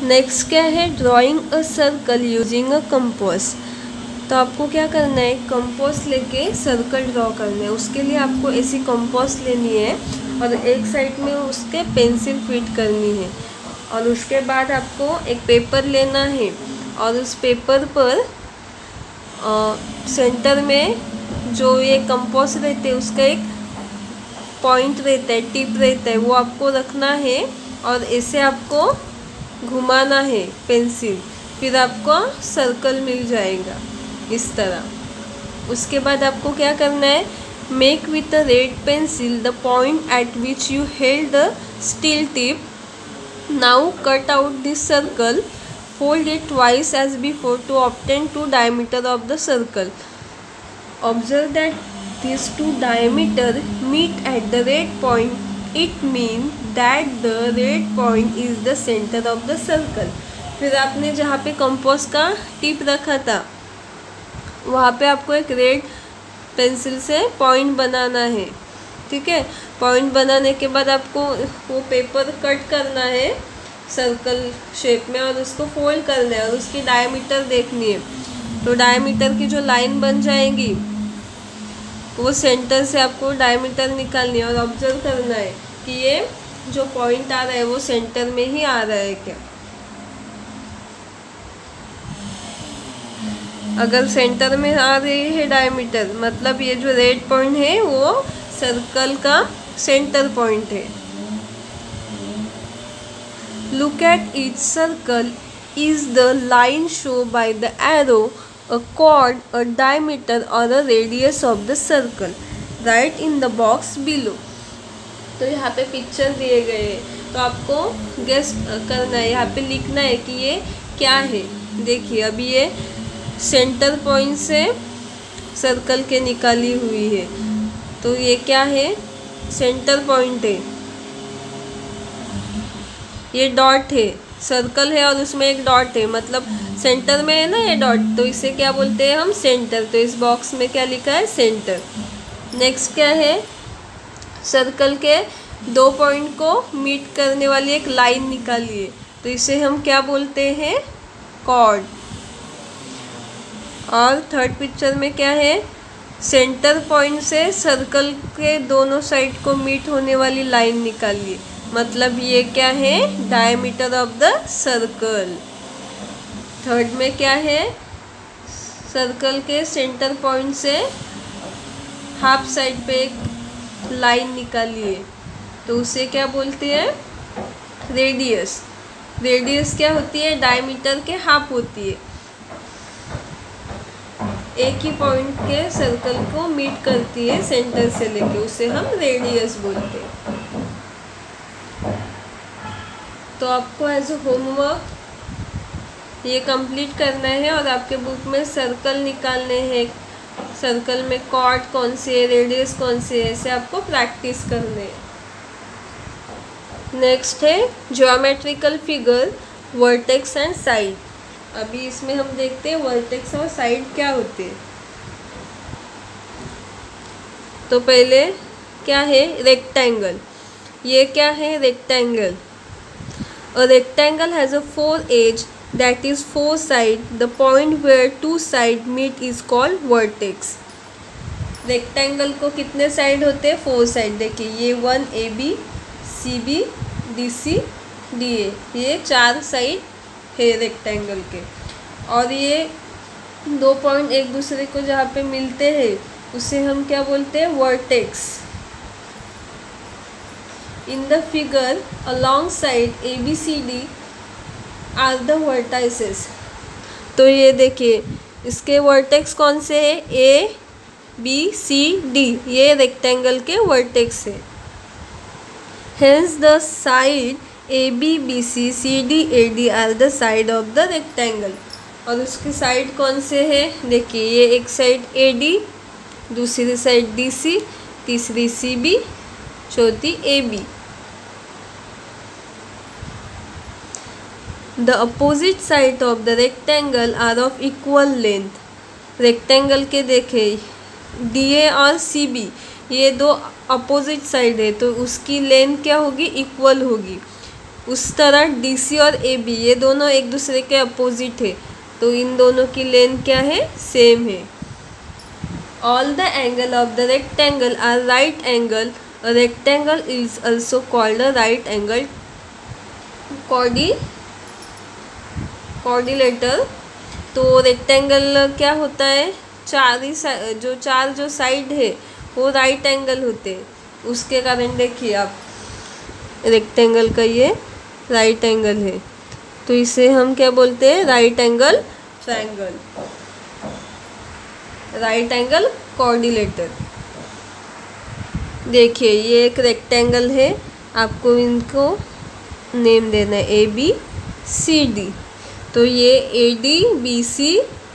Next क्या है, drawing a circle using a compass. तो आपको क्या करना है, कंपास लेके सर्कल ड्रॉ करना है। उसके लिए आपको ऐसी कंपास लेनी है और एक साइड में उसके पेंसिल फिट करनी है। और उसके बाद आपको एक पेपर लेना है और उस पेपर पर सेंटर में जो ये कंपास रहते हैं उसका एक पॉइंट रहता है, टिप रहता है, वो आपको रखना है और ऐसे आपको घुमाना है पेंसिल, फिर आपको सर्कल मिल जाएगा इस तरह। उसके बाद आपको क्या करना है, make with a red pencil the point eight which you held the steel tip. Now cut out this circle, fold it twice as before to obtain two diameter of the circle. Observe that these two diameter meet at the red point. It means that the red point is the center of the circle. फिर आपने जहाँ पे compass का tip रखा था वहाँ पे आपको एक रेड पेंसिल से पॉइंट बनाना है, ठीक है। पॉइंट बनाने के बाद आपको वो पेपर कट करना है सर्कल शेप में और उसको फोल्ड करना है और उसकी डायमीटर देखनी है। तो डायमीटर की जो लाइन बन जाएगी वो सेंटर से आपको डायमीटर निकालनी है और ऑब्जर्व करना है कि ये जो पॉइंट आ रहा है वो सेंटर में ही आ रहा है क्या। अगर सेंटर में आ रही है डायमीटर, मतलब ये जो रेड पॉइंट है वो सर्कल का सेंटर पॉइंट है। Look at each circle. Is the line shown by the arrow a chord, a diameter or a radius of the circle? Write in the box below. तो यहाँ पे picture दिए गए हैं तो आपको गेस करना है, यहाँ पे लिखना है कि ये क्या है। देखिए अभी ये सेंटर पॉइंट से सर्कल के निकाली हुई है, तो ये क्या है, सेंटर पॉइंट है। ये डॉट है, सर्कल है और उसमें एक डॉट है, मतलब सेंटर में है ना ये डॉट, तो इसे क्या बोलते हैं हम, सेंटर। तो इस बॉक्स में क्या लिखा है, सेंटर। नेक्स्ट क्या है, सर्कल के दो पॉइंट को मीट करने वाली एक लाइन निकालिए, तो इसे हम क्या बोलते हैं, कॉर्ड। और थर्ड पिक्चर में क्या है, सेंटर पॉइंट से सर्कल के दोनों साइड को मीट होने वाली लाइन निकालिए, मतलब ये क्या है, diameter of the circle. Third में क्या है, सर्कल के सेंटर पॉइंट से हाफ साइड पे एक लाइन निकालिए, तो उसे क्या बोलते हैं, रेडियस। रेडियस क्या होती है, डायमीटर के हाफ होती है, एक ही पॉइंट के सर्कल को मीट करती है सेंटर से लेके, उसे हम रेडियस बोलते हैं। तो आपको एज ए होमवर्क ये कंप्लीट करना है और आपके बुक में सर्कल निकालने हैं, सर्कल में कॉर्ड कौन से है, रेडियस कौन से है, ऐसे आपको प्रैक्टिस करने हैं। नेक्स्ट है geometrical figure, vertex and side. अभी इसमें हम देखते हैं वर्टेक्स और साइड क्या होते हैं। तो पहले क्या है, रेक्टेंगल। ये क्या है, rectangle. A rectangle has a 4 edge, that is 4 sides. The point where 2 sides meet is called vertex. Rectangle को कितने साइड होते हैं, 4 साइड। देखिए ये 1 AB, CB, DC, DA, ये 4 साइड है रेक्टेंगल के। और ये दो पॉइंट एक दूसरे को जहाँ पे मिलते हैं उसे हम क्या बोलते हैं, vertex. In the figure, alongside ABCD are the vertices. तो ये देखिए इसके वर्टेक्स कौन से है, ABCD, ये रेक्टेंगल के वर्टेक्स है। Hence the side AB, BC, CD, AD are the side of the rectangle. और उसकी साइड कौन से है, देखिए ये एक साइड AD, दूसरी साइड DC, तीसरी CB, चौथी AB। The opposite side of the rectangle are of equal length. Rectangle के देखें DA और CB, ये दो अपोजिट साइड है तो उसकी लेंथ क्या होगी, इक्वल होगी। उस तरह DC और AB ये दोनों एक दूसरे के अपोजिट है, तो इन दोनों की लेंथ क्या है, सेम है। All the angle of the rectangle are right angle, rectangle is also called a right angle coordinator. तो रेक्टेंगल क्या होता है, चार जो साइड है वो राइट एंगल होते हैं, उसके कारण देखिए आप रेक्टेंगल का ये राइट एंगल है, तो इसे हम क्या बोलते हैं, right angle triangle, right angle coordinator. देखिए ये एक रेक्टेंगल है, आपको इनको नेम देना है ABCD। तो ये ADBC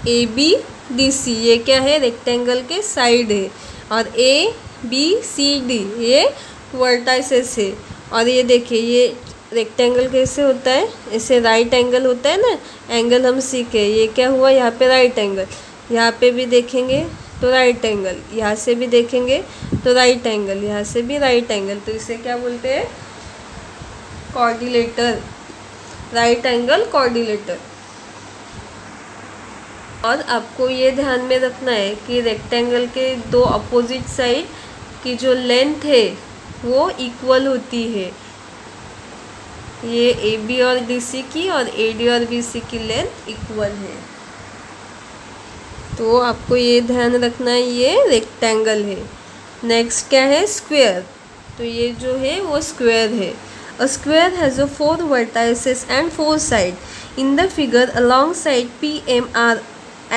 ABDC ये क्या है, रेक्टेंगल के साइड है, और ABCD ये वर्टाइसेस है। और ये देखिए ये रेक्टेंगल कैसे होता है, ऐसे राइट एंगल होता है ना, एंगल हम सीखे, ये क्या हुआ, यहाँ पे राइट एंगल, यहाँ पे भी देखेंगे तो राइट एंगल, यहाँ से भी देखेंगे तो राइट एंगल, यहाँ से भी राइट एंगल, तो इसे क्या बोलते हैं, कोऑर्डिनेटर, राइट एंगल कोऑर्डिनेटर। और आपको ये ध्यान में रखना है कि रेक्टेंगल के दो अपोजिट साइड की जो लेंथ है वो इक्वल होती है, ये AB और DC की और AD और BC की लेंथ इक्वल है। तो आपको ये ध्यान रखना है, ये रेक्टेंगल है। नेक्स्ट क्या है, स्क्वायर। तो ये जो है वो स्क्वायर है। A square has 4 vertices and 4 sides। In the figure alongside PM, R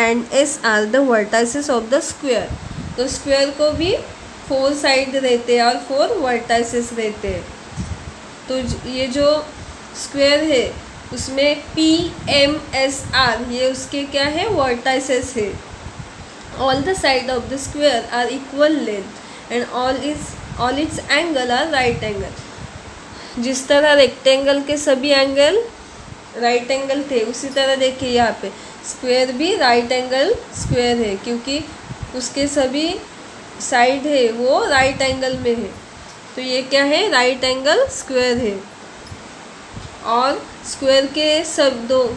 and S are the vertices of the square। तो स्क्वायर को भी 4 साइड रहते हैं और 4 vertices रहते हैं। तो ये जो स्क्वायर है उसमें PMSR ये उसके क्या है, वर्टाइसेस है। All the side of the square are equal length and all its angle are right angle. जिस तरह रेक्टेंगल के सभी एंगल राइट एंगल थे, उसी तरह देखिए यहाँ पे स्क्वायर भी राइट एंगल स्क्वायर है, क्योंकि उसके सभी साइड है वो राइट एंगल में है, तो ये क्या है, राइट एंगल स्क्वायर है। और स्क्वायर के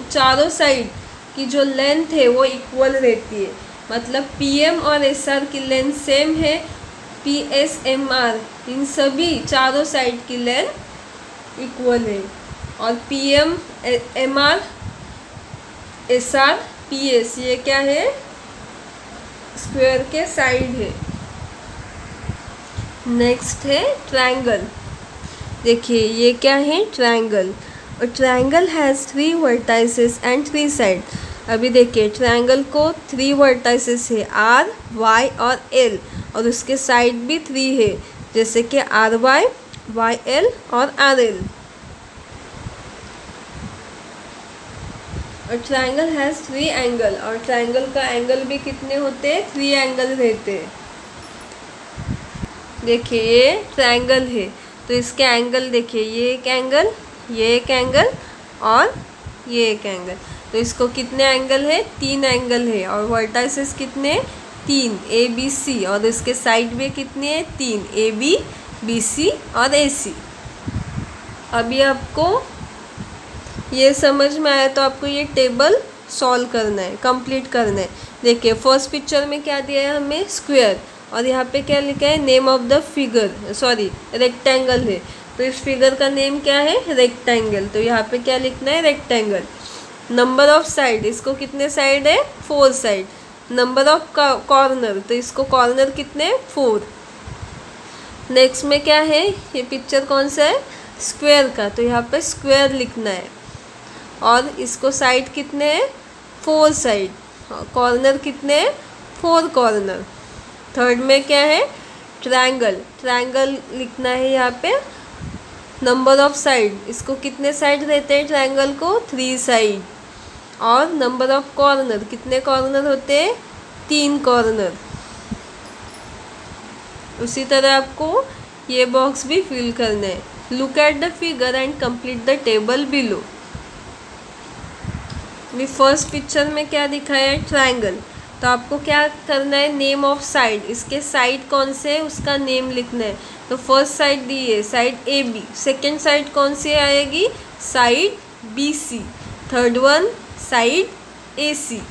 चारों साइड की जो लेंथ है वो इक्वल रहती है, मतलब PM और SR की लेंथ सेम है, PSMR इन सभी चारों साइड की लेंथ इक्वल है, और PM MR SR PS ये क्या है, स्क्वायर के साइड है। नेक्स्ट है ट्रायंगल। देखिए ये क्या है, ट्रायंगल। और triangle has 3 vertices and 3 sides। अभी देखिए ट्रायंगल को 3 vertices है, R, Y और L, और उसके साइड भी 3 है, जैसे कि RY, YL और RL। और ट्रायंगल हैज़ 3 एंगल, और ट्रायंगल का एंगल भी कितने होते हैं, 3 एंगल रहते हैं। देखिए ये ट्रायंगल है, तो इसके एंगल देखिए, ये एक एंगल, ये एक एंगल और ये एक एंगल, तो इसको कितने एंगल है, 3 एंगल है। और वर्टाइसेस कितने, 3 ABC, और इसके साइड में कितने हैं, 3 AB, BC और AC। अभी आपको ये समझ में आया तो आपको ये टेबल सॉल्व करना है, कंप्लीट करना है। देखिए फर्स्ट पिक्चर में क्या दिया है हमें, स्क्वायर, और यहाँ पे क्या लिखा है, name of the figure, sorry rectangle है, तो इस फिगर का नेम क्या है, रेक्टेंगल, तो यहाँ पे क्या लिखना है, रेक्टेंगल। नंबर ऑफ साइड, इसको कितने साइड है, 4 साइड। नंबर ऑफ कॉर्नर, तो इसको कॉर्नर कितने, 4। नेक्स्ट में क्या है, ये पिक्चर कौन सा है, स्क्वायर का, तो यहाँ पे स्क्वायर लिखना है, और इसको साइड कितने हैं, 4 साइड, कॉर्नर कितने हैं, 4 कॉर्नर। थर्ड में क्या है, ट्रायंगल, ट्रायंगल लिखना है यहाँ पे। नंबर ऑफ साइड, इसको कितने साइड रहते हैं ट्रायंगल को, 3 साइड। और नंबर ऑफ कॉर्नर, कितने कॉर्नर होते हैं, 3 कॉर्नर। उसी तरह आपको ये बॉक्स भी फिल करना है। Look at the figure and complete the table below. First picture में क्या दिखाया है, ट्रायंगल, तो आपको क्या करना है, नेम ऑफ साइड, इसके साइड कौन से है उसका नेम लिखना है। तो फर्स्ट साइड दी है side A B, second side कौन सी आएगी, side B C, third one side A C.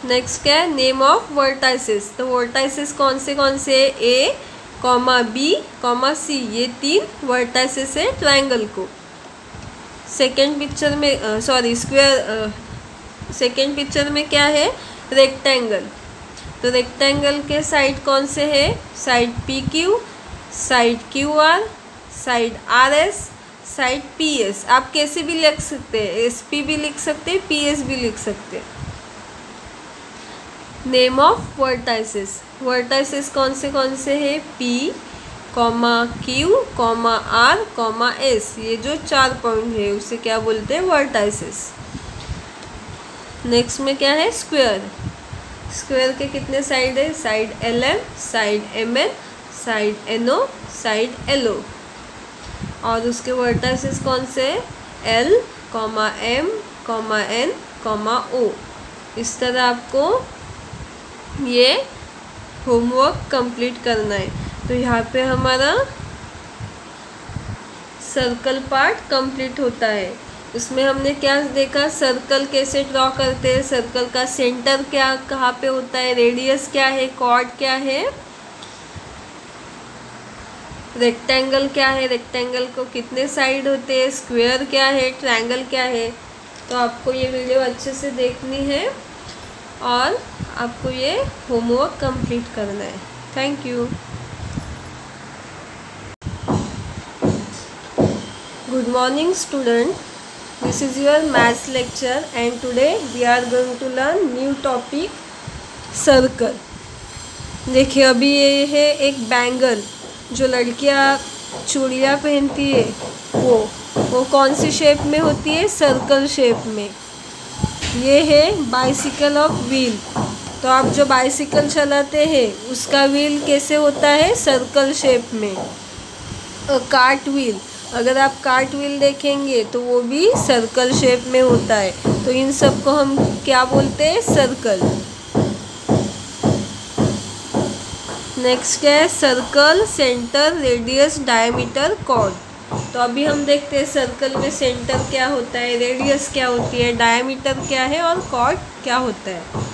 Next क्या है, नेम ऑफ वर्टाइसेस, तो वर्टाइसेस कौन से A comma B comma C, ये 3 वर्टाइसेस है ट्रायंगल को। सेकेंड पिक्चर में स्क्वायर, सेकेंड पिक्चर में क्या है, रेक्टेंगल, तो रेक्टेंगल के साइड कौन से है, side P Q, side Q R, side R S, side P S. आप कैसे भी लिख सकते हैं, एस पी भी लिख सकते हैं, पी एस भी लिख सकते हैं। नेम ऑफ वर्टाइसेस, वर्टाइसेस कौन से है, P comma Q comma R comma S, ये जो 4 पॉइंट है उसे क्या बोलते हैं, वर्टाइसेस। नेक्स्ट में क्या है, स्क्वायर, स्क्वायर के कितने साइड है, side L M, side M N, side N O, side L O, और उसके वर्टाइसेस कौन से है, L comma M comma N comma O. इस तरह आपको ये होमवर्क कंप्लीट करना है। तो यहाँ पे हमारा सर्कल पार्ट कंप्लीट होता है। उसमें हमने क्या देखा, सर्कल कैसे ड्रॉ करते हैं, सर्कल का सेंटर क्या कहाँ पे होता है, रेडियस क्या है, कॉर्ड क्या है, रेक्टेंगल क्या है, रेक्टेंगल को कितने साइड होते हैं, स्क्वायर क्या है, ट्रायंगल क्या है। तो आपको ये वीडियो अच्छे से देखनी है और आपको ये होमवर्क कंप्लीट करना है। Thank you. Good morning student, this is your maths lecture and today we are going to learn new topic circle। देखिए अभी ये है एक बैंगल जो लड़कियां चूड़ियाँ पहनती है, वो कौन सी शेप में होती है, सर्कल शेप में। ये है बाइसिकल ऑफ व्हील, तो आप जो बाइसिकल चलाते हैं उसका व्हील कैसे होता है, सर्कल शेप में। कार्ट व्हील, अगर आप कार्ट व्हील देखेंगे तो वो भी सर्कल शेप में होता है। तो इन सब को हम क्या बोलते हैं, सर्कल। नेक्स्ट क्या है, circle, centre, radius, diameter, chord. तो अभी हम देखते हैं सर्कल में सेंटर क्या होता है, रेडियस क्या होती है, डायमीटर क्या है और कॉर्ड क्या होता है।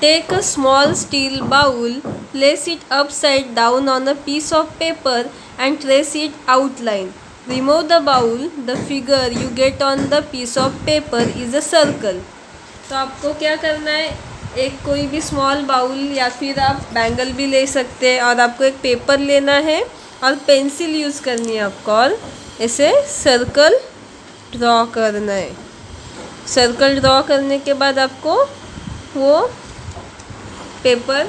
Take a small steel bowl, place it upside down on a piece of paper and trace its outline. Remove the bowl, the figure you get on the piece of paper is a circle. तो आपको क्या करना है, एक कोई भी small bowl या फिर आप बैंगल भी ले सकते हैं और आपको एक पेपर लेना है और पेंसिल यूज़ करनी है आपको और ऐसे सर्कल ड्रॉ करना है। सर्कल ड्रॉ करने के बाद आपको वो पेपर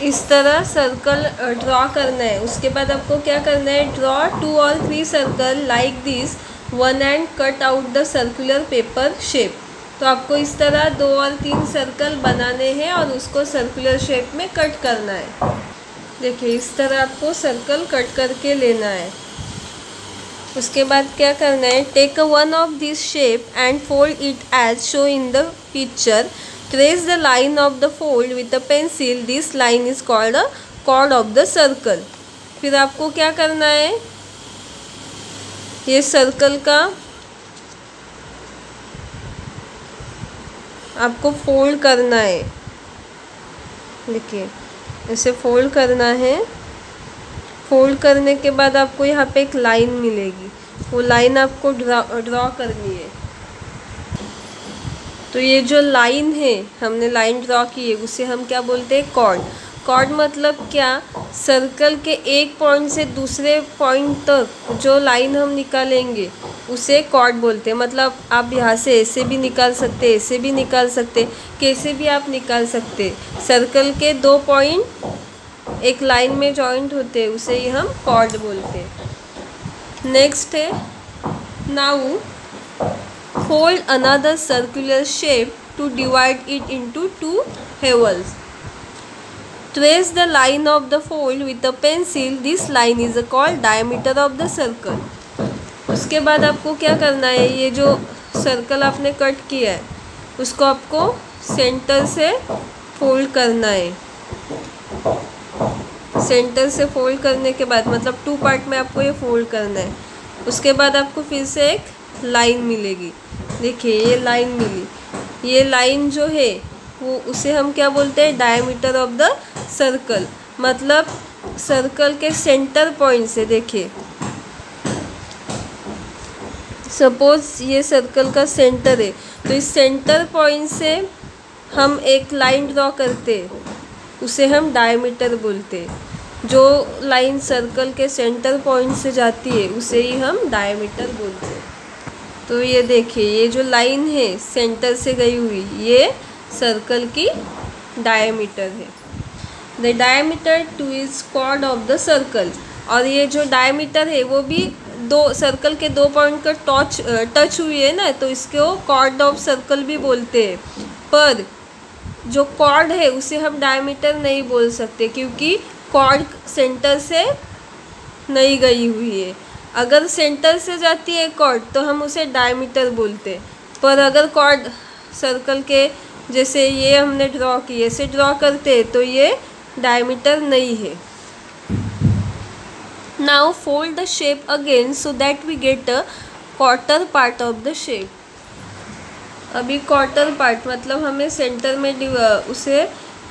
इस तरह सर्कल ड्रॉ करना है। उसके बाद आपको क्या करना है, draw 2 or 3 circle like this one and cut out the circular paper shape. तो आपको इस तरह 2 और 3 सर्कल बनाने हैं और उसको सर्कुलर शेप में कट करना है। देखिए इस तरह आपको सर्कल कट करके लेना है। उसके बाद क्या करना है, take one of this shape and fold it as show in the picture. Trace the line of the fold with a pencil. This line is called a chord of the circle. फिर आपको क्या करना है, ये circle का आपको fold करना है। देखिए ऐसे फोल्ड करना है। फोल्ड करने के बाद आपको यहाँ पे एक लाइन मिलेगी, वो लाइन आपको ड्रॉ करनी है। तो ये जो लाइन है, हमने लाइन ड्रॉ की है, उसे हम क्या बोलते हैं, कॉर्ड। कॉर्ड मतलब क्या, सर्कल के एक पॉइंट से दूसरे पॉइंट तक जो लाइन हम निकालेंगे उसे कॉर्ड बोलते हैं। मतलब आप यहाँ से ऐसे भी निकाल सकते, ऐसे भी निकाल सकते, कैसे भी आप निकाल सकते। सर्कल के 2 पॉइंट एक लाइन में जॉइंट होते हैं, उसे ही हम कॉर्ड बोलते हैं। नेक्स्ट है, now fold another circular shape to divide it into 2 halves. Trace the line of the fold with a pencil. This line is called diameter of the circle. उसके बाद आपको क्या करना है, ये जो सर्कल आपने कट किया है उसको आपको सेंटर से फोल्ड करना है। सेंटर से फोल्ड करने के बाद मतलब 2 पार्ट में आपको ये फोल्ड करना है। उसके बाद आपको फिर से एक लाइन मिलेगी। देखिए ये लाइन मिली, ये लाइन जो है वो उसे हम क्या बोलते हैं, डायमीटर ऑफ द सर्कल। मतलब सर्कल के सेंटर पॉइंट से, देखिए सपोज ये सर्कल का सेंटर है तो इस सेंटर पॉइंट से हम एक लाइन ड्रॉ करते हैं, उसे हम डायमीटर बोलते हैं। जो लाइन सर्कल के सेंटर पॉइंट से जाती है उसे ही हम डायमीटर बोलते हैं। तो ये देखिए ये जो लाइन है सेंटर से गई हुई, ये सर्कल की डायमीटर है। The diameter too is chord of the circle. और ये जो डायमीटर है वो भी दो सर्कल के 2 पॉइंट का टच हुई है ना, तो इसको कॉर्ड ऑफ सर्कल भी बोलते हैं। पर जो कॉर्ड है उसे हम डायमीटर नहीं बोल सकते क्योंकि कॉर्ड सेंटर से नहीं गई हुई है। अगर सेंटर से जाती है कॉर्ड तो हम उसे डायमीटर बोलते। पर अगर कॉर्ड सर्कल के जैसे ये हमने ड्रॉ किए ऐसे ड्रॉ करते तो ये डायमीटर नहीं है। Now fold the shape again so that we get a quarter part of the shape. अभी क्वार्टर पार्ट मतलब हमें सेंटर में उसे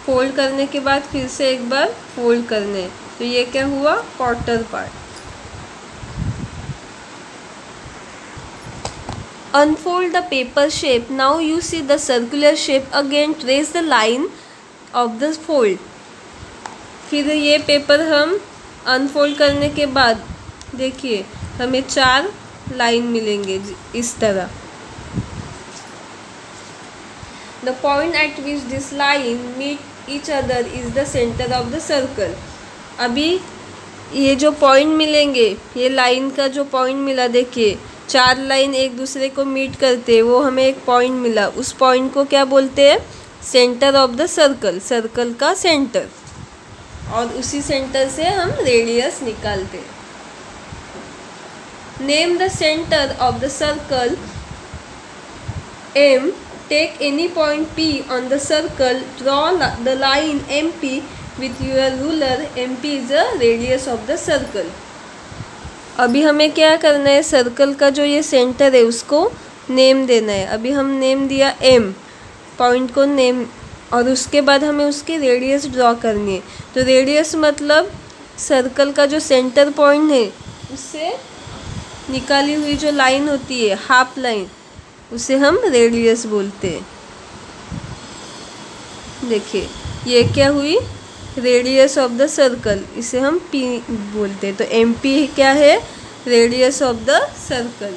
फोल्ड करने के बाद फिर से एक बार फोल्ड करने, तो ये क्या हुआ, quarter part. Unfold the paper shape. Now you see the circular shape again. Trace the line of the fold. फिर ये पेपर हम अनफोल्ड करने के बाद देखिए हमें 4 लाइन मिलेंगे इस तरह। The point at which this line meet each other is the center of the circle. अभी ये जो पॉइंट मिलेंगे, ये लाइन का जो पॉइंट मिला, देखिए 4 लाइन एक दूसरे को मीट करते, वो हमें एक पॉइंट मिला। उस पॉइंट को क्या बोलते हैं, centre of the circle, circle का सेंटर। और उसी सेंटर से हम रेडियस निकालते हैं। Name the centre of the circle M. Take any point P on the circle. Draw the line MP with your ruler. MP is the radius of the circle. अभी हमें क्या करना है, सर्कल का जो ये सेंटर है उसको नेम देना है। अभी हम नेम दिया M, पॉइंट को नेम, और उसके बाद हमें उसकी रेडियस ड्रॉ करनी है। तो रेडियस मतलब सर्कल का जो सेंटर पॉइंट है उससे निकाली हुई जो लाइन होती है, हाफ लाइन, उसे हम रेडियस बोलते हैं। देखिए ये क्या हुई, रेडियस ऑफ द सर्कल, इसे हम P बोलते हैं। तो MP क्या है, रेडियस ऑफ द सर्कल।